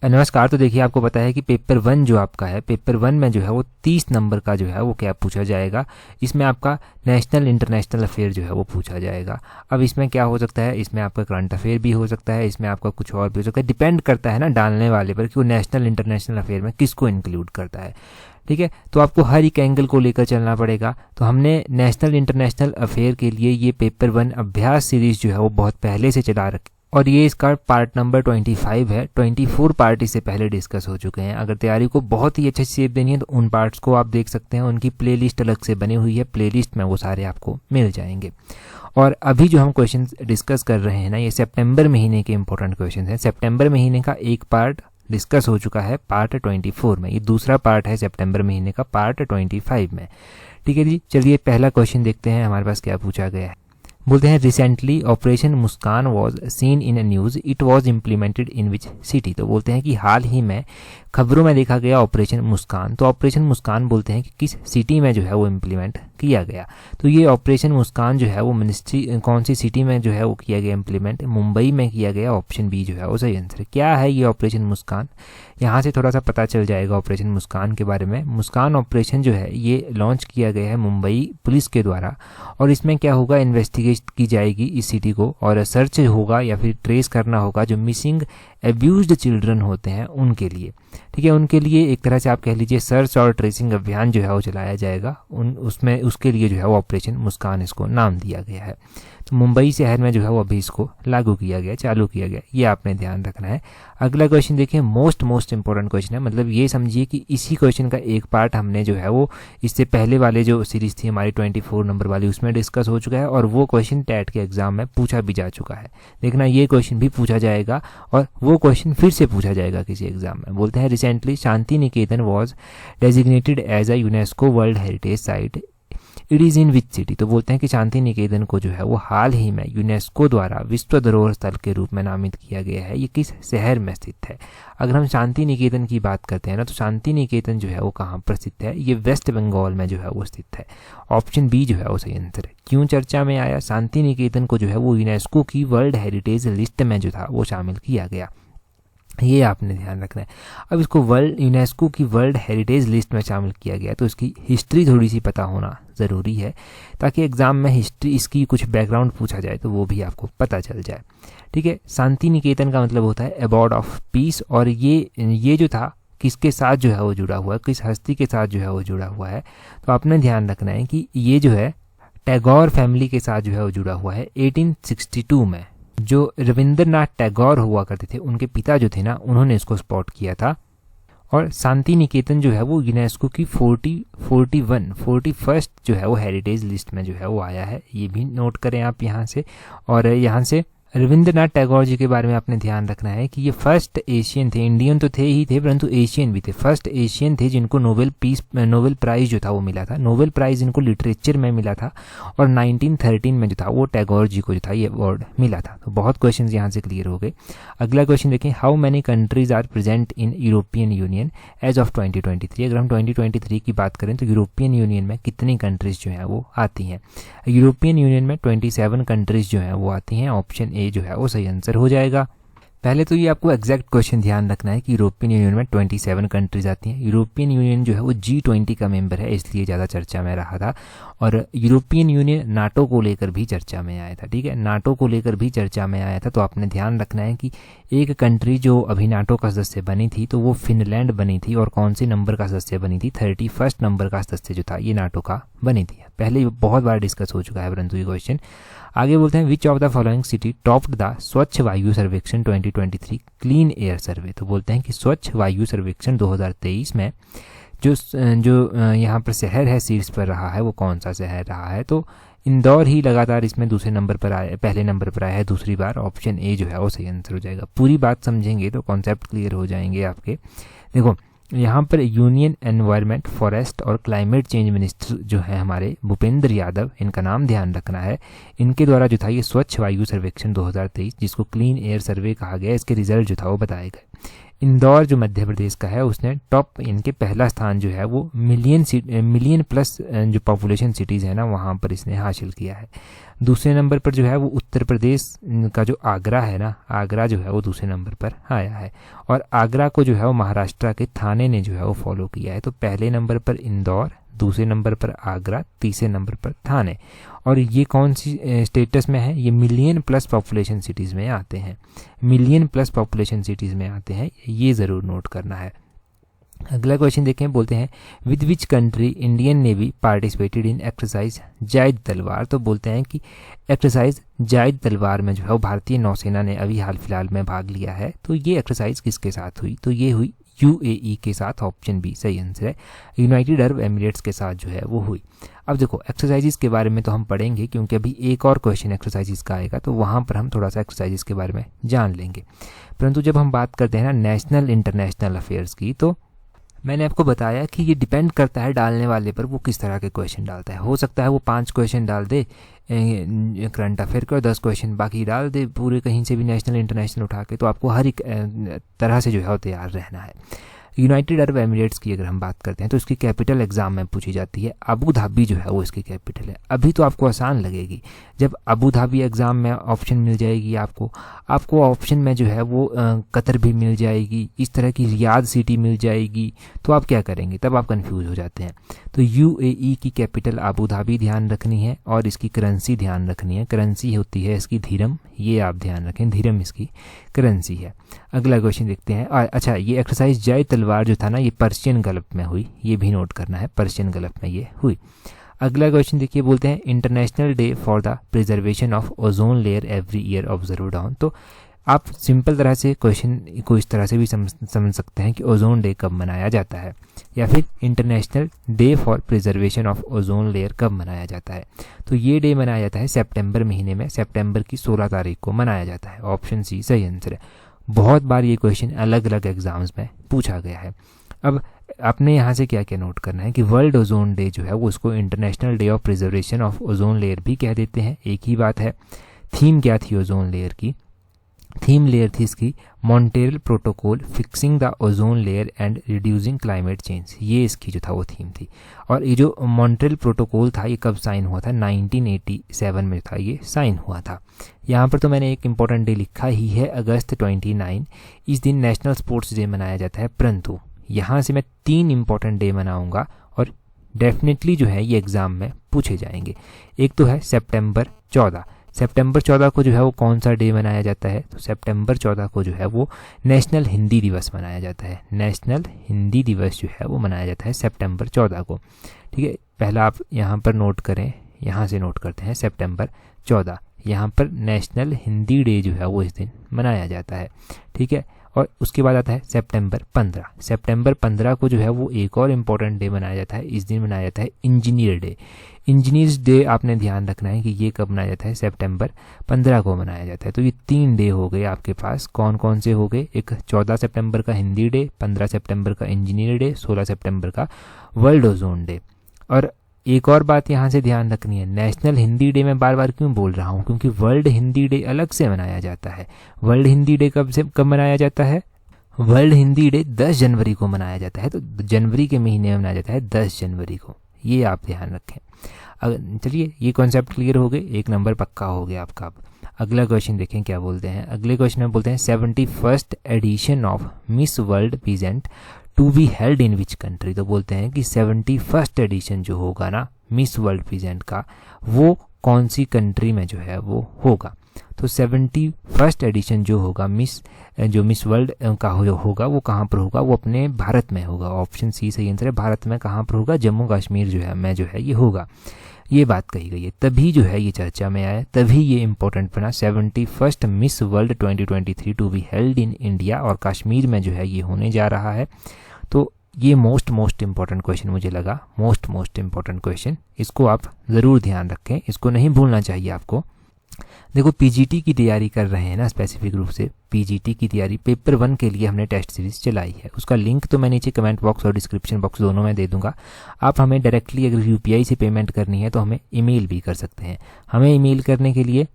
नमस्कार। तो देखिए, आपको पता है कि पेपर 1 जो आपका है, पेपर 1 में जो है वो 30 नंबर का जो है वो क्या पूछा जाएगा। इसमें आपका नेशनल इंटरनेशनल अफेयर जो है वो पूछा जाएगा। अब इसमें क्या हो सकता है, इसमें आपका करंट अफेयर भी हो सकता है, इसमें आपका कुछ और भी हो सकता है। डिपेंड करता है ना डालने वाले पर कि वो नेशनल इंटरनेशनल अफेयर में किसको इंक्लूड करता है। ठीक है, तो आपको हर एक एंगल को लेकर चलना पड़ेगा। तो हमने नेशनल इंटरनेशनल अफेयर के लिए ये पेपर 1 अभ्यास सीरीज जो है वो बहुत पहले से चला रखी और ये इसका पार्ट नंबर 25 है। 24 पार्ट इससे पहले डिस्कस हो चुके हैं। अगर तैयारी को बहुत ही अच्छे से शेप देनी है तो उन पार्ट्स को आप देख सकते हैं, उनकी प्लेलिस्ट अलग से बनी हुई है, प्लेलिस्ट में वो सारे आपको मिल जाएंगे। और अभी जो हम क्वेश्चन डिस्कस कर रहे हैं ना, ये सितंबर महीने के इंपॉर्टेंट क्वेश्चन हैं। सितंबर महीने का एक पार्ट डिस्कस हो चुका है पार्ट 24 में, ये दूसरा पार्ट है सितंबर महीने का पार्ट 25 में। ठीक है जी, चलिए पहला क्वेश्चन देखते हैं हमारे पास क्या पूछा गया है। बोलते हैं recently operation Muskan was seen in a news, it was implemented in which city. तो बोलते हैं कि हाल ही में खबरों में देखा गया ऑपरेशन मुस्कान। तो ऑपरेशन मुस्कान बोलते हैं कि किस सिटी में जो है वो इम्प्लीमेंट किया गया। तो ये ऑपरेशन मुस्कान जो है वो मिनिस्ट्री कौन सी सिटी में जो है वो किया गया इम्प्लीमेंट, मुंबई में किया गया। ऑप्शन बी जो है वो सही आंसर। क्या है ये ऑपरेशन मुस्कान, यहाँ से थोड़ा सा पता चल जाएगा ऑपरेशन मुस्कान के बारे में। मुस्कान ऑपरेशन जो है ये लॉन्च किया गया है मुंबई पुलिस के द्वारा और इसमें क्या होगा, इन्वेस्टिगेट की जाएगी इस सिटी को और सर्च होगा या फिर ट्रेस करना होगा जो मिसिंग एब्यूज्ड चिल्ड्रन होते हैं उनके लिए। ठीक है, उनके लिए एक तरह से आप कह लीजिए सर्च और ट्रेसिंग अभियान जो है वो चलाया जाएगा। उसमें उसके लिए जो है वो ऑपरेशन मुस्कान इसको नाम दिया गया है। तो मुंबई शहर में जो है वो अभी इसको लागू किया गया, चालू किया गया, ये आपने ध्यान रखना है। अगला क्वेश्चन देखिए, मोस्ट इंपॉर्टेंट क्वेश्चन है। मतलब ये समझिए कि इसी क्वेश्चन का एक पार्ट हमने जो है वो इससे पहले वाले जो सीरीज थी हमारी 24 नंबर वाली उसमें डिस्कस हो चुका है और वो क्वेश्चन टेट के एग्जाम में पूछा भी जा चुका है। देखना ये क्वेश्चन भी पूछा जाएगा और वो क्वेश्चन फिर से पूछा जाएगा किसी एग्जाम में। बोलते हैं recently Shantiniketan was designated as a UNESCO world heritage site, it is in which city. तो बोलते हैं कि शांति निकेतन को जो है वो हाल ही में यूनेस्को द्वारा विश्व धरोहर स्थल के रूप में नामित किया गया है। ये किस शहर में स्थित है। अगर हम शांति निकेतन की बात करते हैं ना, तो शांति निकेतन जो है वो कहाँ पर स्थित है, ये वेस्ट बंगाल में जो है वो स्थित है। ऑप्शन बी जो है वो सही आंसर है। क्यों चर्चा में आया, शांति निकेतन को जो है वो यूनेस्को की वर्ल्ड हेरिटेज लिस्ट में जो था वो शामिल किया गया, ये आपने ध्यान रखना है। अब इसको यूनेस्को की वर्ल्ड हेरिटेज लिस्ट में शामिल किया गया तो इसकी हिस्ट्री थोड़ी सी पता होना ज़रूरी है ताकि एग्जाम में हिस्ट्री इसकी कुछ बैकग्राउंड पूछा जाए तो वो भी आपको पता चल जाए। ठीक है, शांति निकेतन का मतलब होता है अबॉर्ड ऑफ पीस और ये जो था किसके साथ जो है वो जुड़ा हुआ है, किस हस्ती के साथ जो है वो जुड़ा हुआ है। तो आपने ध्यान रखना है कि ये जो है टैगोर फैमिली के साथ जो है वो जुड़ा हुआ है। 1862 में जो रविंद्रनाथ टैगोर हुआ करते थे उनके पिता जो थे ना, उन्होंने इसको स्पॉट किया था। और शांति निकेतन जो है वो यूनेस्को की 41st जो है वो हेरिटेज लिस्ट में जो है वो आया है, ये भी नोट करें आप यहाँ से। और यहाँ से रविंद्रनाथ टैगोर जी के बारे में आपने ध्यान रखना है कि ये फर्स्ट एशियन थे, इंडियन तो थे ही थे परंतु एशियन भी थे। फर्स्ट एशियन थे जिनको नोबेल प्राइज़ जो था वो मिला था। नोबेल प्राइज़ इनको लिटरेचर में मिला था और 1913 में जो था वो टैगोर जी को जो था ये अवार्ड मिला था। तो बहुत क्वेश्चन यहाँ से क्लियर हो गए। अगला क्वेश्चन देखें, how many countries are present in European Union as of 2023। अगर हम 2023 की बात करें तो यूरोपियन यूनियन में कितनी कंट्रीज जो हैं वो आती हैं। यूरोपियन यूनियन में 27 कंट्रीज जो हैं वो आती हैं। ऑप्शन ए जो है वो सही आंसर हो जाएगा। पहले तो ये आपको एग्जैक्ट क्वेश्चन ध्यान रखना है कि यूरोपियन यूनियन में 27 कंट्रीज आती हैं। यूरोपियन यूनियन जो है वो G20 का मेंबर है, इसलिए ज़्यादा चर्चा में रहा था। और यूरोपियन यूनियन नाटो को लेकर भी चर्चा में आया था। ठीक है, नाटो को लेकर भी चर्चा में आया था। तो आपने ध्यान रखना है कि एक कंट्री जो अभी नाटो का सदस्य बनी थी तो वो फिनलैंड बनी थी और कौन से नंबर का सदस्य बनी थी, 31st नंबर का सदस्य जो था ये नाटो का बनी थी। पहले बहुत बार डिस्कस हो चुका है परंतु ये क्वेश्चन आगे बोलते हैं, which of the following city topped the स्वच्छ वायु सर्वेक्षण 2023 क्लीन एयर सर्वे। तो बोलते हैं कि स्वच्छ वायु सर्वेक्षण 2023 में जो यहाँ पर शहर है शीर्ष पर रहा है वो कौन सा शहर रहा है। तो इंदौर ही लगातार इसमें दूसरे नंबर पर आया, पहले नंबर पर आया है दूसरी बार। ऑप्शन ए जो है वो सही आंसर हो जाएगा। पूरी बात समझेंगे तो कॉन्सेप्ट क्लियर हो जाएंगे आपके। देखो यहाँ पर यूनियन एनवायरनमेंट फॉरेस्ट और क्लाइमेट चेंज मिनिस्टर जो है हमारे भूपेंद्र यादव, इनका नाम ध्यान रखना है। इनके द्वारा जो था ये स्वच्छ वायु सर्वेक्षण 2023 जिसको क्लीन एयर सर्वे कहा गया, इसके रिजल्ट जो था वो बताए गए। इंदौर जो मध्य प्रदेश का है उसने टॉप इनके पहला स्थान जो है वो मिलियन प्लस जो पॉपुलेशन सिटीज़ है ना वहाँ पर इसने हासिल किया है। दूसरे नंबर पर जो है वो उत्तर प्रदेश का जो आगरा है ना, आगरा जो है वो दूसरे नंबर पर आया है और आगरा को जो है वो महाराष्ट्र के थाने ने जो है वो फॉलो किया है। तो पहले नंबर पर इंदौर, दूसरे नंबर पर आगरा, तीसरे नंबर पर थाने। और ये कौन सी स्टेटस में है? ये मिलियन प्लस पॉपुलेशन सिटीज़ में आते हैं, मिलियन प्लस पॉपुलेशन सिटीज़ में आते हैं, ये ज़रूर नोट करना है। अगला क्वेश्चन देखें, बोलते हैं with which country Indian navy participated in exercise जायद तलवार। तो बोलते हैं कि एक्सरसाइज जायद तलवार में जो है वो भारतीय नौसेना ने अभी हाल फिलहाल में भाग लिया है। तो ये एक्सरसाइज किसके साथ हुई? तो ये हुई UAE के साथ, ऑप्शन बी सही आंसर है, यूनाइटेड अरब एमिरेट्स के साथ जो है वो हुई। अब देखो एक्सरसाइजेस के बारे में तो हम पढ़ेंगे क्योंकि अभी एक और क्वेश्चन एक्सरसाइजेस का आएगा तो वहाँ पर हम थोड़ा सा एक्सरसाइजेस के बारे में जान लेंगे। परंतु जब हम बात करते हैं ना नेशनल इंटरनेशनल अफेयर्स की, तो मैंने आपको बताया कि ये डिपेंड करता है डालने वाले पर, वो किस तरह के क्वेश्चन डालता है। हो सकता है वो 5 क्वेश्चन डाल दे करंट अफेयर के और 10 क्वेश्चन बाकी डाल दे पूरे कहीं से भी नेशनल इंटरनेशनल उठा के। तो आपको हर एक तरह से जो है तैयार रहना है। यूनाइटेड अरब एमिरेट्स की अगर हम बात करते हैं तो इसकी कैपिटल एग्जाम में पूछी जाती है, अबू धाबी जो है वो इसकी कैपिटल है। अभी तो आपको आसान लगेगी, जब अबू धाबी एग्जाम में ऑप्शन मिल जाएगी आपको ऑप्शन में जो है वो कतर भी मिल जाएगी, इस तरह की रियाद सिटी मिल जाएगी, तो आप क्या करेंगे? तब आप कंफ्यूज हो जाते हैं। तो UAE की कैपिटल अबू धाबी ध्यान रखनी है और इसकी करेंसी ध्यान रखनी है। करेंसी होती है इसकी धीरम, ये आप ध्यान रखें, धीरम इसकी करेंसी है। अगला क्वेश्चन देखते हैं। अच्छा, ये एक्सरसाइज जायद तलवार जो था ना ये पर्शियन गल्फ में हुई, ये भी नोट करना है, पर्शियन गल्फ में ये हुई। अगला क्वेश्चन देखिए, बोलते हैं international day for the preservation of ozone layer every year observed on. तो आप सिंपल तरह से क्वेश्चन को इस तरह से भी समझ सकते हैं कि ओजोन डे कब मनाया जाता है, या फिर international day for preservation of ozone layer कब मनाया जाता है। तो ये डे मनाया जाता है सितंबर महीने में, सितंबर की 16 तारीख को मनाया जाता है। ऑप्शन सी सही आंसर है। बहुत बार ये क्वेश्चन अलग अलग एग्जाम्स में पूछा गया है। अब आपने यहाँ से क्या क्या नोट करना है कि वर्ल्ड ओजोन डे जो है वो उसको international day of preservation of ozone layer भी कह देते हैं, एक ही बात है। थीम क्या थी ओजोन लेयर की? थीम लेयर थी इसकी Montreal protocol fixing the ozone layer and reducing climate change, ये इसकी जो था वो थीम थी। और ये जो मॉन्ट्रियल प्रोटोकॉल था ये कब साइन हुआ था? 1987 में था ये साइन हुआ था। यहाँ पर तो मैंने एक इम्पॉर्टेंट डे लिखा ही है, अगस्त 29। इस दिन नेशनल स्पोर्ट्स डे मनाया जाता है, परंतु यहाँ से मैं 3 इम्पॉर्टेंट डे मनाऊंगा और डेफिनेटली जो है ये एग्जाम में पूछे जाएंगे। एक तो है सितंबर 14। सितंबर 14 को जो है वो कौन सा डे मनाया जाता है? तो सितंबर 14 को जो है वो नेशनल हिंदी दिवस मनाया जाता है। नेशनल हिंदी दिवस जो है वो मनाया जाता है सितंबर 14 को। ठीक है, पहला आप यहाँ पर नोट करें, यहाँ से नोट करते हैं सितंबर 14, यहाँ पर नेशनल हिंदी डे जो है वो इस दिन मनाया जाता है। ठीक है, और उसके बाद आता है सितंबर 15। सितंबर 15 को जो है वो एक और इम्पॉर्टेंट डे मनाया जाता है, इस दिन मनाया जाता है इंजीनियर डे। इंजीनियर्स डे आपने ध्यान रखना है कि ये कब मनाया जाता है? सितंबर 15 को मनाया जाता है। तो ये 3 डे हो गए आपके पास, कौन कौन से हो गए? एक 14 सितंबर का हिंदी डे, 15 सितंबर का इंजीनियर डे, 16 सितंबर का वर्ल्ड ओजोन डे। और एक और बात यहाँ से ध्यान रखनी है, नेशनल हिंदी डे मैं बार बार क्यों बोल रहा हूँ? क्योंकि वर्ल्ड हिंदी डे अलग से मनाया जाता है। वर्ल्ड हिंदी डे कब मनाया जाता है? वर्ल्ड हिंदी डे 10 जनवरी को मनाया जाता है। तो जनवरी के महीने में मनाया जाता है 10 जनवरी को, ये आप ध्यान रखें। चलिए ये कॉन्सेप्ट क्लियर हो गए, 1 नंबर पक्का हो गया आपका। अब अगला क्वेश्चन देखें क्या बोलते हैं। अगले क्वेश्चन में बोलते हैं 71st edition of Miss World pageant to be held in which country. तो बोलते हैं कि 71st एडिशन जो होगा ना मिस वर्ल्ड पीजेंट का, वो कौन सी कंट्री में जो है वो होगा। तो 71st एडिशन जो होगा मिस वर्ल्ड का होगा वो कहाँ पर होगा? वो अपने भारत में होगा। ऑप्शन सी सही आंसर है। भारत में कहाँ पर होगा? जम्मू कश्मीर जो है में जो है ये होगा, ये बात कही गई है। तभी जो है ये चर्चा में आया, तभी ये इंपॉर्टेंट बना। 71st Miss World 2023 to be held in India, और कश्मीर में जो है ये होने जा रहा है। तो ये मोस्ट इंपॉर्टेंट क्वेश्चन मुझे लगा, मोस्ट इंपॉर्टेंट क्वेश्चन, इसको आप ज़रूर ध्यान रखें, इसको नहीं भूलना चाहिए आपको। देखो पीजीटी की तैयारी कर रहे हैं ना, स्पेसिफिक रूप से पीजीटी की तैयारी, पेपर 1 के लिए हमने टेस्ट सीरीज चलाई है। उसका लिंक तो मैं नीचे कमेंट बॉक्स और डिस्क्रिप्शन बॉक्स दोनों में दे दूंगा। आप हमें डायरेक्टली अगर यूपीआई से पेमेंट करनी है तो हमें ईमेल भी कर सकते हैं। हमें ईमेल करने के लिए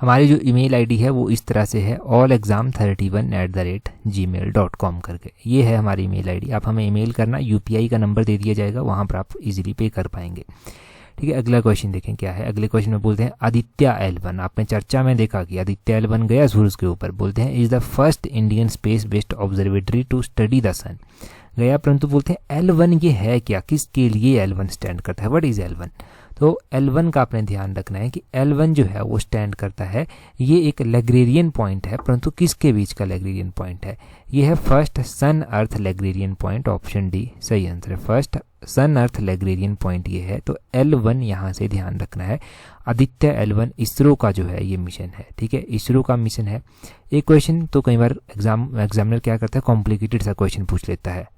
हमारी जो ईमेल आईडी है वो इस तरह से है allexam31@gmail.com करके, ये है हमारी ईमेल आईडी। आप हमें ईमेल करना, यूपीआई का नंबर दे दिया जाएगा, वहाँ पर आप इजीली पे कर पाएंगे। ठीक है, अगला क्वेश्चन देखें क्या है। अगले क्वेश्चन में बोलते हैं आदित्य L1, आपने चर्चा में देखा कि आदित्य L1 गया सूरज के ऊपर। बोलते हैं is the first Indian space based observatory to study the sun, गया, परंतु बोलते हैं L1 ये है क्या, किसके लिए L1 स्टैंड करता है, व्हाट इज L1। तो L1 का आपने ध्यान रखना है कि L1 जो है वो स्टैंड करता है, ये एक लैग्रेरियन पॉइंट है, परंतु किसके बीच का लैग्रेरियन पॉइंट है, ये है फर्स्ट सन अर्थ लैग्रेरियन पॉइंट, ऑप्शन डी सही आंसर है। फर्स्ट सन अर्थ लैग्रेरियन पॉइंट ये है, तो L1 यहाँ से ध्यान रखना है। आदित्य L1 इसरो का जो है ये मिशन है। ठीक है, इसरो का मिशन है। एक क्वेश्चन तो कई बार एग्जामिनर क्या करता है, कॉम्प्लिकेटेड सा क्वेश्चन पूछ लेता है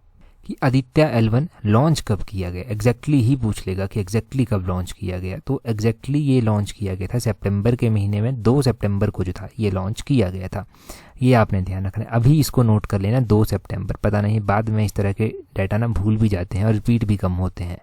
कि आदित्य L1 लॉन्च कब किया गया, एग्जैक्टली ही पूछ लेगा कि एग्जैक्टली कब लॉन्च किया गया। तो एग्जैक्टली ये लॉन्च किया गया था सितंबर के महीने में, 2 सितंबर को जो था ये लॉन्च किया गया था, ये आपने ध्यान रखना है। अभी इसको नोट कर लेना 2 सितंबर, पता नहीं बाद में इस तरह के डाटा ना भूल भी जाते हैं और रिपीट भी कम होते हैं।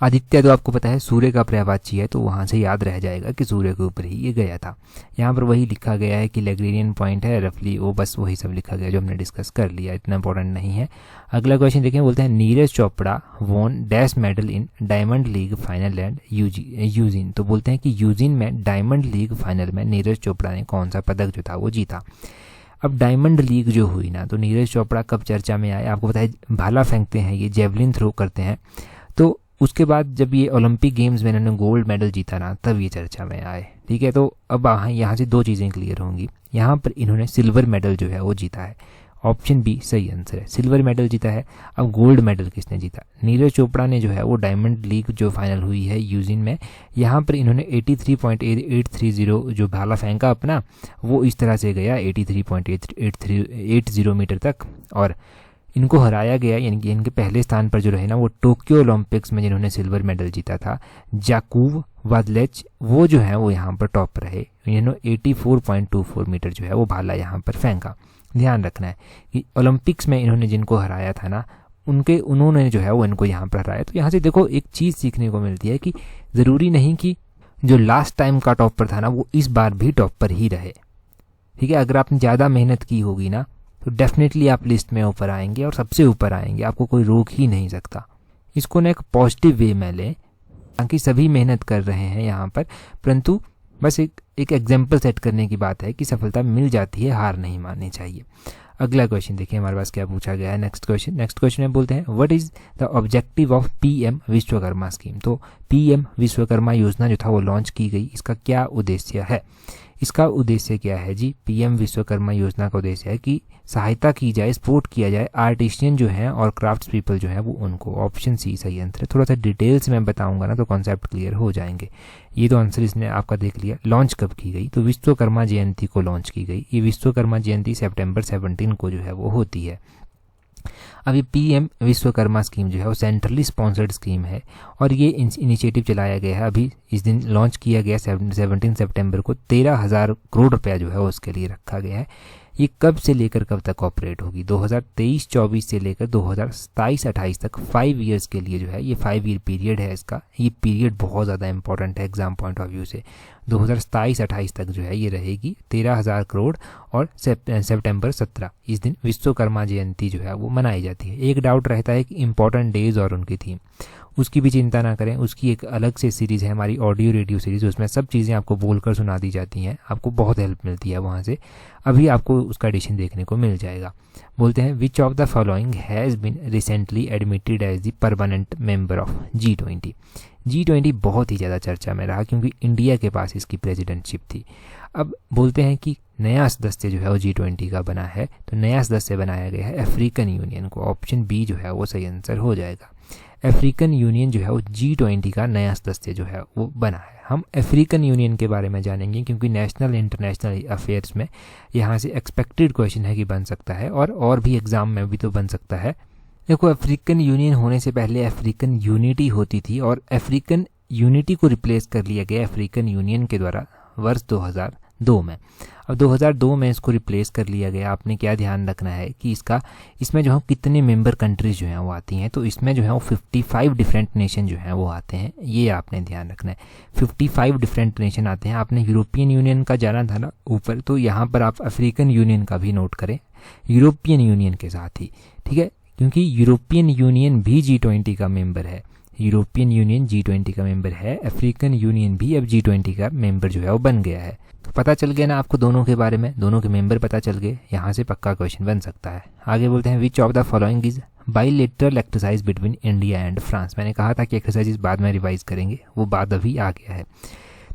आदित्य तो आपको पता है सूर्य का पर्यायवाची है, तो वहाँ से याद रह जाएगा कि सूर्य के ऊपर ही ये गया था। यहाँ पर वही लिखा गया है कि लैग्रेरियन पॉइंट है रफली, वो बस वही सब लिखा गया जो हमने डिस्कस कर लिया, इतना इंपॉर्टेंट नहीं है। अगला क्वेश्चन देखें, बोलते हैं Neeraj Chopra won dash medal in Diamond League final and Eugene. तो बोलते हैं कि यूजिन में डायमंड लीग फाइनल में नीरज चोपड़ा ने कौन सा पदक जो था वो जीता। अब डायमंड लीग जो हुई ना, तो नीरज चोपड़ा कब चर्चा में आए, आपको पता है भाला फेंकते हैं, ये जेवलिन थ्रो करते हैं, तो उसके बाद जब ये ओलंपिक गेम्स में इन्होंने गोल्ड मेडल जीता ना, तब ये चर्चा में आए। ठीक है, तो अब यहाँ से 2 चीज़ें क्लियर होंगी। यहाँ पर इन्होंने सिल्वर मेडल जो है वो जीता है, ऑप्शन बी सही आंसर है, सिल्वर मेडल जीता है। अब गोल्ड मेडल किसने जीता, नीरज चोपड़ा ने जो है वो डायमंड लीग जो फाइनल हुई है यूजिन में, यहाँ पर इन्होंने 83.830 जो भाला फेंका अपना, वो इस तरह से गया 83.880 मीटर तक, और इनको हराया गया, यानी कि इनके पहले स्थान पर जो रहे ना वो टोक्यो ओलंपिक्स में जिन्होंने सिल्वर मेडल जीता था जाकूब वादलेच, वो जो है वो यहाँ पर टॉप रहे, इन्होंने 84.24 मीटर जो है वो भाला यहाँ पर फेंका। ध्यान रखना है कि ओलंपिक्स में इन्होंने जिनको हराया था ना, उन्होंने जो है वो इनको यहाँ पर हराया। तो यहाँ से देखो एक चीज़ सीखने को मिलती है कि ज़रूरी नहीं कि जो लास्ट टाइम का टॉपर था ना वो इस बार भी टॉपर ही रहे। ठीक है, अगर आपने ज़्यादा मेहनत की होगी ना तो डेफिनेटली आप लिस्ट में ऊपर आएंगे और सबसे ऊपर आएंगे, आपको कोई रोक ही नहीं सकता। इसको ना एक पॉजिटिव वे में लें, ताकि सभी मेहनत कर रहे हैं यहाँ पर, परंतु बस एक एग्जाम्पल सेट करने की बात है कि सफलता मिल जाती है, हार नहीं माननी चाहिए। अगला क्वेश्चन देखिए हमारे पास क्या पूछा गया है। नेक्स्ट क्वेश्चन में बोलते हैं what is the objective of PM Vishwakarma scheme. तो पीएम विश्वकर्मा योजना जो था वो लॉन्च की गई, इसका क्या उद्देश्य है, इसका उद्देश्य क्या है जी। पीएम विश्वकर्मा योजना का उद्देश्य है कि सहायता की जाए, सपोर्ट किया जाए आर्टिशियन जो हैं और क्राफ्ट्स पीपल जो हैं वो उनको, ऑप्शन सी सही आंसर है। थोड़ा सा डिटेल्स में बताऊंगा ना तो कॉन्सेप्ट क्लियर हो जाएंगे। ये तो आंसर इसने आपका देख लिया। लॉन्च कब की गई, तो विश्वकर्मा जयंती को लॉन्च की गई। ये विश्वकर्मा जयंती सितंबर 17 को जो है वो होती है। अभी पीएम विश्वकर्मा स्कीम जो है वो सेंट्रली स्पॉन्सर्ड स्कीम है और ये इनिशिएटिव चलाया गया है। अभी इस दिन लॉन्च किया गया 17 सितंबर को। 13,000 करोड़ रुपया जो है उसके लिए रखा गया है। ये कब से लेकर कब तक ऑपरेट होगी, 2023-24 से लेकर 2027-28 तक 5 ईयर्स के लिए जो है ये 5 ईयर पीरियड है इसका। ये पीरियड बहुत ज़्यादा इंपॉर्टेंट है एग्जाम पॉइंट ऑफ व्यू से। 2027-28 तक जो है ये रहेगी। 13,000 करोड़ और सितंबर 17 इस दिन विश्वकर्मा जयंती जो है वो मनाई जाती है। एक डाउट रहता है कि इंपॉर्टेंट डेज और उनकी थीम, उसकी भी चिंता ना करें, उसकी एक अलग से सीरीज़ है हमारी ऑडियो रेडियो सीरीज़, उसमें सब चीज़ें आपको बोलकर सुना दी जाती हैं, आपको बहुत हेल्प मिलती है वहाँ से। अभी आपको उसका एडिशन देखने को मिल जाएगा। बोलते हैं which of the following has been recently admitted as the permanent member of G20। G20 बहुत ही ज़्यादा चर्चा में रहा क्योंकि इंडिया के पास इसकी प्रेसिडेंटशिप थी। अब बोलते हैं कि नया सदस्य जो है वो G20 का बना है, तो नया सदस्य बनाया गया है अफ्रीकन यूनियन को। ऑप्शन बी जो है वो सही आंसर हो जाएगा। अफ्रीकन यूनियन जो है वो G20 का नया सदस्य जो है वो बना है। हम अफ्रीकन यूनियन के बारे में जानेंगे क्योंकि नेशनल इंटरनेशनल अफेयर्स में यहाँ से एक्सपेक्टेड क्वेश्चन है कि बन सकता है और भी एग्जाम में भी तो बन सकता है। देखो, अफ्रीकन यूनियन होने से पहले अफ्रीकन यूनिटी होती थी और अफ्रीकन यूनिटी को रिप्लेस कर लिया गया अफ्रीकन यूनियन के द्वारा वर्ष 2002 में। अब 2002 में इसको रिप्लेस कर लिया गया। आपने क्या ध्यान रखना है कि इसमें जो है कितने मेंबर कंट्रीज जो हैं वो आती हैं, तो इसमें जो है वो 55 डिफरेंट नेशन जो हैं वो आते हैं, ये आपने ध्यान रखना है। 55 डिफरेंट नेशन आते हैं। आपने यूरोपियन यूनियन का जाना था ना ऊपर, तो यहाँ पर आप अफ्रीकन यूनियन का भी नोट करें यूरोपियन यूनियन के साथ ही, ठीक है, क्योंकि यूरोपियन यूनियन भी G20 का मेंबर है। यूरोपियन यूनियन G20 का मेंबर है, अफ्रीकन यूनियन भी अब G20 का मेंबर जो है वो बन गया है। तो पता चल गया ना आपको दोनों के बारे में, दोनों के मेंबर पता चल गए, यहाँ से पक्का क्वेश्चन बन सकता है। आगे बोलते हैं which of the following is bilateral exercise between India and France. मैंने कहा था कि एक्सरसाइज बाद में रिवाइज करेंगे, वो बात अभी आ गया है।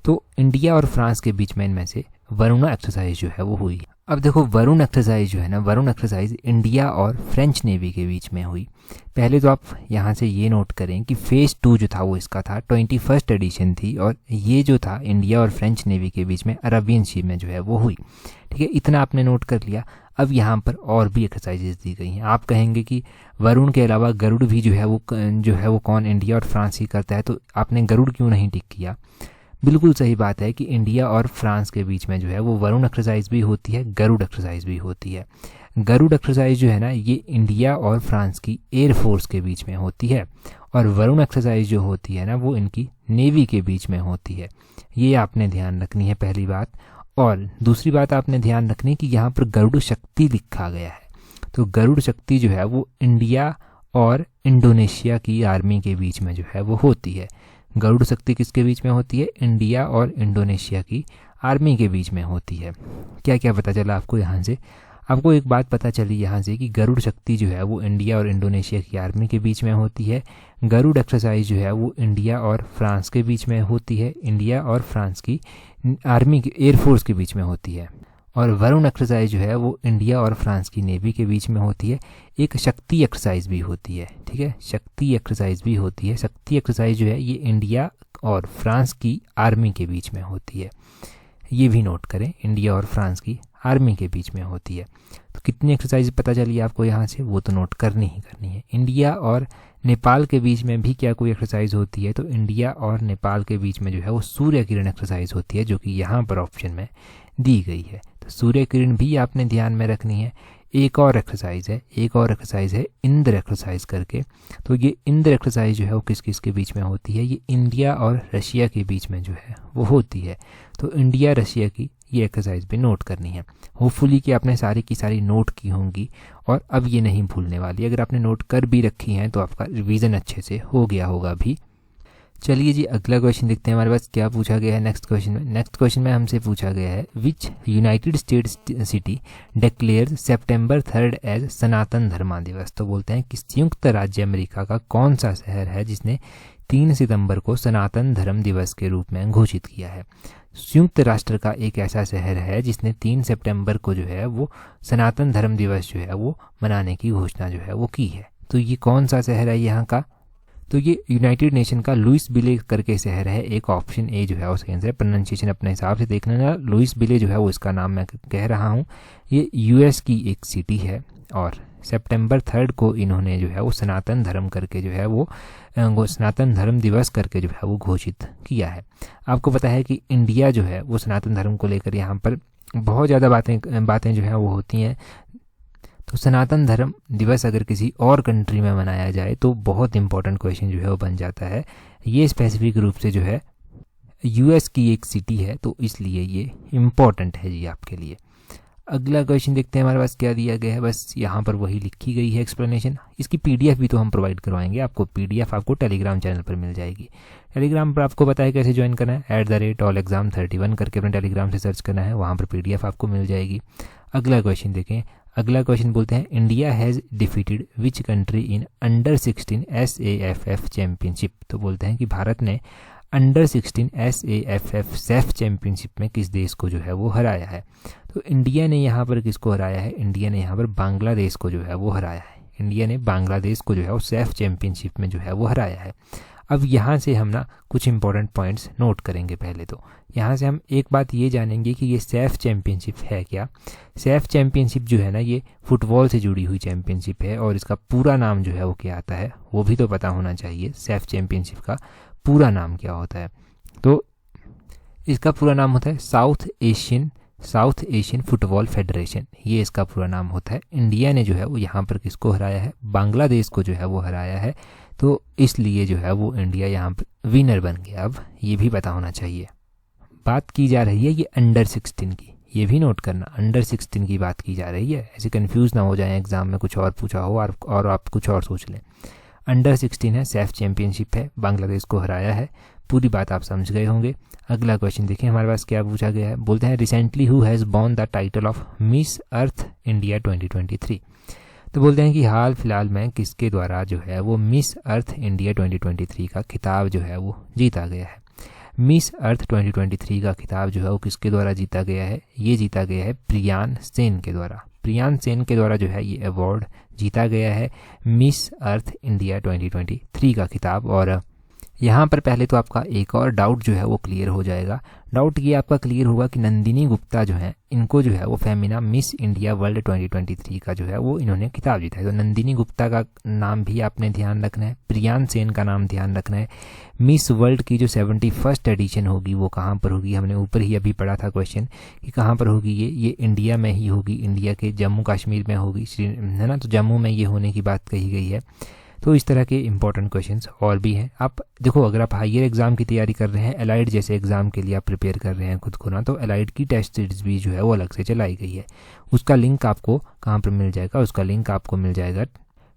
तो इंडिया और फ्रांस के बीच में इनमें से वरुणा एक्सरसाइज जो है वो हुई। अब देखो वरुण एक्सरसाइज जो है ना, वरुण एक्सरसाइज इंडिया और फ्रेंच नेवी के बीच में हुई। पहले तो आप यहाँ से ये नोट करें कि फेज़ 2 जो था वो इसका था, 21st एडिशन थी, और ये जो था इंडिया और फ्रेंच नेवी के बीच में अरबियन सी में जो है वो हुई। ठीक है, इतना आपने नोट कर लिया। अब यहाँ पर और भी एक्सरसाइजेज दी गई हैं। आप कहेंगे कि वरुण के अलावा गरुड़ भी जो है वो कौन इंडिया और फ्रांस ही करता है, तो आपने गरुड़ क्यों नहीं टिक किया। बिल्कुल सही बात है कि इंडिया और फ्रांस के बीच में जो है वो वरुण एक्सरसाइज भी होती है, गरुड़ एक्सरसाइज भी होती है। गरुड़ एक्सरसाइज जो है ना ये इंडिया और फ्रांस की एयरफोर्स के बीच में होती है, और वरुण एक्सरसाइज जो होती है ना वो इनकी नेवी के बीच में होती है। ये आपने ध्यान रखनी है पहली बात। और दूसरी बात आपने ध्यान रखनी है कि यहाँ पर गरुड़ शक्ति लिखा गया है, तो गरुड़ शक्ति जो है वो इंडिया और इंडोनेशिया की आर्मी के बीच में जो है वो होती है। गरुड़ शक्ति किसके बीच में होती है, इंडिया और इंडोनेशिया की आर्मी के बीच में होती है। क्या क्या पता चला आपको यहाँ से, आपको एक बात पता चली यहाँ से कि गरुड़ शक्ति जो है वो इंडिया और इंडोनेशिया की आर्मी के बीच में होती है। गरुड़ एक्सरसाइज जो है वो इंडिया और फ्रांस के बीच में होती है, इंडिया और फ्रांस की आर्मी की एयरफोर्स के बीच में होती है। और वरुण एक्सरसाइज जो है वो इंडिया और फ्रांस की नेवी के बीच में होती है। एक शक्ति एक्सरसाइज भी होती है, ठीक है, शक्ति एक्सरसाइज भी होती है। शक्ति एक्सरसाइज जो है ये इंडिया और फ्रांस की आर्मी के बीच में होती है। ये भी नोट करें, इंडिया और फ्रांस की आर्मी के बीच में होती है। तो कितनी एक्सरसाइज पता चली आपको यहाँ से, वो तो नोट करनी ही करनी है। इंडिया और नेपाल के बीच में भी क्या कोई एक्सरसाइज होती है, तो इंडिया और नेपाल के बीच में जो है वो सूर्य किरण एक्सरसाइज होती है, जो कि यहाँ पर ऑप्शन में दी गई है। तो सूर्य किरण भी आपने ध्यान में रखनी है। एक और एक्सरसाइज है इंद्र एक्सरसाइज करके। तो ये इंद्र एक्सरसाइज जो है वो किस किस के बीच में होती है, ये इंडिया और रशिया के बीच में जो है वो होती है। तो इंडिया रशिया की ये एक्सरसाइज भी नोट करनी है। होपफुली कि आपने सारी की सारी नोट की होंगी और अब ये नहीं भूलने वाली। अगर आपने नोट कर भी रखी हैं तो आपका रिवीजन अच्छे से हो गया होगा भी। चलिए जी अगला क्वेश्चन देखते हैं हमारे पास क्या पूछा गया है नेक्स्ट क्वेश्चन में हमसे पूछा गया है विच यूनाइटेड स्टेट्स सिटी डिक्लेयर सितंबर 3 एज सनातन धर्म दिवस। तो बोलते हैं कि संयुक्त राज्य अमेरिका का कौन सा शहर है जिसने 3 सितंबर को सनातन धर्म दिवस के रूप में घोषित किया है। संयुक्त राष्ट्र का एक ऐसा शहर है जिसने 3 सितंबर को जो है वो सनातन धर्म दिवस जो है वो मनाने की घोषणा जो है वो की है। तो ये कौन सा शहर है यहाँ का, तो ये यूनाइटेड नेशन का लुइसविले करके शहर है। एक ऑप्शन ए जो है वो सही आंसर है। प्रोनाउंसिएशन अपने हिसाब से देखना ना, लुइसविले जो है वो इसका नाम मैं कह रहा हूँ। ये यूएस की एक सिटी है और सितंबर 3 को इन्होंने जो है वो सनातन धर्म करके जो है वो सनातन धर्म दिवस करके जो है वो घोषित किया है। आपको पता है कि इंडिया जो है वो सनातन धर्म को लेकर यहाँ पर बहुत ज़्यादा बातें जो है वो होती हैं। तो सनातन धर्म दिवस अगर किसी और कंट्री में मनाया जाए तो बहुत इंपॉर्टेंट क्वेश्चन जो है वो बन जाता है। ये स्पेसिफिक रूप से जो है यूएस की एक सिटी है, तो इसलिए ये इम्पॉर्टेंट है जी आपके लिए। अगला क्वेश्चन देखते हैं हमारे पास क्या दिया गया है। बस यहाँ पर वही लिखी गई है एक्सप्लेनेशन। इसकी पीडीएफ भी तो हम प्रोवाइड करवाएंगे आपको। पीडीएफ आपको टेलीग्राम चैनल पर मिल जाएगी। टेलीग्राम पर आपको पता है कैसे ज्वाइन करना है, @allexam31 करके अपने टेलीग्राम से सर्च करना है, वहाँ पर पीडीएफ आपको मिल जाएगी। अगला क्वेश्चन देखें। अगला क्वेश्चन बोलते हैं India has defeated which country in अंडर-16 SAFF चैम्पियनशिप। तो बोलते हैं कि भारत ने अंडर-16 SAFF सेफ चैम्पियनशिप में किस देश को जो है वो हराया है। तो इंडिया ने यहाँ पर किसको हराया है, इंडिया ने यहाँ पर बांग्लादेश को जो है वो हराया है। इंडिया ने बांग्लादेश को जो है वो सेफ चैम्पियनशिप में जो है वो हराया है। अब यहाँ से हम ना कुछ इंपॉर्टेंट पॉइंट्स नोट करेंगे। पहले तो यहाँ से हम एक बात ये जानेंगे कि ये सेफ चैम्पियनशिप है क्या। सेफ चैम्पियनशिप जो है ना ये फुटबॉल से जुड़ी हुई चैम्पियनशिप है और इसका पूरा नाम जो है वो क्या आता है वो भी तो पता होना चाहिए। सेफ चैम्पियनशिप का पूरा नाम क्या होता है। तो इसका पूरा नाम होता है साउथ एशियन फुटबॉल फेडरेशन, ये इसका पूरा नाम होता है। इंडिया ने जो है वो यहाँ पर किसको हराया है, बांग्लादेश को जो है वो हराया है, तो इसलिए जो है वो इंडिया यहाँ पर विनर बन गया। अब ये भी पता होना चाहिए। बात की जा रही है ये अंडर 16 की, ये भी नोट करना, अंडर 16 की बात की जा रही है, ऐसे कंफ्यूज ना हो जाए एग्जाम में कुछ और पूछा हो और आप कुछ और सोच लें। अंडर 16 है, सैफ चैंपियनशिप है, बांग्लादेश को हराया है, पूरी बात आप समझ गए होंगे। अगला क्वेश्चन देखिए हमारे पास क्या पूछा गया है। बोलते हैं recently who has won the title of Miss Earth India 2023। तो बोलते हैं कि हाल फिलहाल में किसके द्वारा जो है वो मिस अर्थ इंडिया 2023 का खिताब जो है वो जीता गया है। मिस अर्थ 2023 का खिताब जो है वो किसके द्वारा जीता गया है, ये जीता गया है प्रियान सेन के द्वारा। प्रियान सेन के द्वारा जो है ये अवार्ड जीता गया है, मिस अर्थ इंडिया 2023 का खिताब। और यहाँ पर पहले तो आपका एक और डाउट जो है वो क्लियर हो जाएगा। डाउट ये आपका क्लियर होगा कि नंदिनी गुप्ता जो है, इनको जो है वो फेमिना मिस इंडिया वर्ल्ड 2023 का जो है वो इन्होंने खिताब जीता है। तो नंदिनी गुप्ता का नाम भी आपने ध्यान रखना है, प्रियान सेन का नाम ध्यान रखना है। मिस वर्ल्ड की जो 71st एडिशन होगी वो कहाँ पर होगी, हमने ऊपर ही अभी पढ़ा था क्वेश्चन कि कहाँ पर होगी ये इंडिया में ही होगी, इंडिया के जम्मू कश्मीर में होगी, है ना, तो जम्मू में ये होने की बात कही गई है। तो इस तरह के इंपॉर्टेंट क्वेश्चंस और भी हैं। आप देखो, अगर आप हायर एग्जाम की तैयारी कर रहे हैं, एलाइड जैसे एग्जाम के लिए आप प्रिपेयर कर रहे हैं खुद को ना, तो एलाइड की टेस्ट सीरीज भी जो है वो अलग से चलाई गई है। उसका लिंक आपको कहाँ पर मिल जाएगा, उसका लिंक आपको मिल जाएगा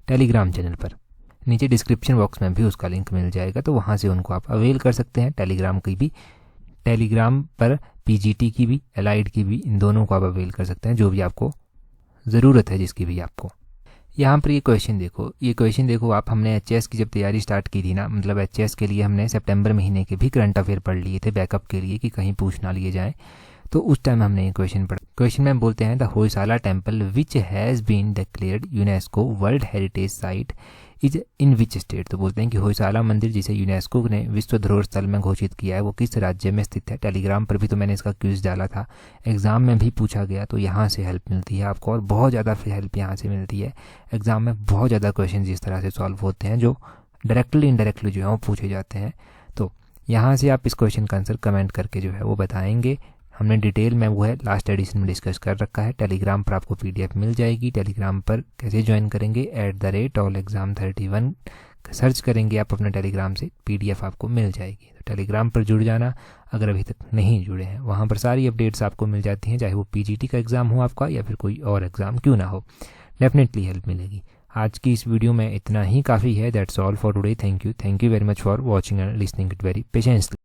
टेलीग्राम चैनल पर, नीचे डिस्क्रिप्शन बॉक्स में भी उसका लिंक मिल जाएगा, तो वहाँ से उनको आप अवेल कर सकते हैं। टेलीग्राम की भी, टेलीग्राम पर पीजीटी की भी, एलाइड की भी, इन दोनों को आप अवेल कर सकते हैं, जो भी आपको ज़रूरत है, जिसकी भी आपको। यहाँ पर ये क्वेश्चन देखो आप, हमने एचएस की जब तैयारी स्टार्ट की थी ना, मतलब एचएस के लिए हमने सितंबर महीने के भी करंट अफेयर पढ़ लिए थे बैकअप के लिए कि कहीं पूछ ना लिए जाए, तो उस टाइम हमने ये क्वेश्चन पढ़ा। क्वेश्चन में बोलते हैं the Hoysala temple which has been declared UNESCO world heritage site is in which state. तो बोलते हैं कि होयसाला मंदिर जिसे यूनेस्को ने विश्व धरोहर स्थल में घोषित किया है वो किस राज्य में स्थित है। टेलीग्राम पर भी तो मैंने इसका क्विज डाला था, एग्जाम में भी पूछा गया, तो यहाँ से हेल्प मिलती है आपको, और बहुत ज़्यादा फिर हेल्प यहाँ से मिलती है। एग्जाम में बहुत ज़्यादा क्वेश्चन इस तरह से सॉल्व होते हैं जो डायरेक्टली इनडायरेक्टली जो है वो पूछे जाते हैं। तो यहाँ से आप इस क्वेश्चन का आंसर कमेंट करके जो है वो बताएंगे। हमने डिटेल में वो है लास्ट एडिशन में डिस्कस कर रखा है। टेलीग्राम पर आपको पीडीएफ मिल जाएगी। टेलीग्राम पर कैसे ज्वाइन करेंगे, @allexam31 सर्च करेंगे आप अपने टेलीग्राम से, पीडीएफ आपको मिल जाएगी। तो टेलीग्राम पर जुड़ जाना अगर अभी तक नहीं जुड़े हैं। वहाँ पर सारी अपडेट्स आपको मिल जाती हैं, चाहे वो पीजीटी का एग्ज़ाम हो आपका या फिर कोई और एग्ज़ाम क्यों ना हो, डेफिनेटली हेल्प मिलेगी। आज की इस वीडियो में इतना ही काफ़ी है। That's all for today. Thank you very much for watching and listening it very patiently.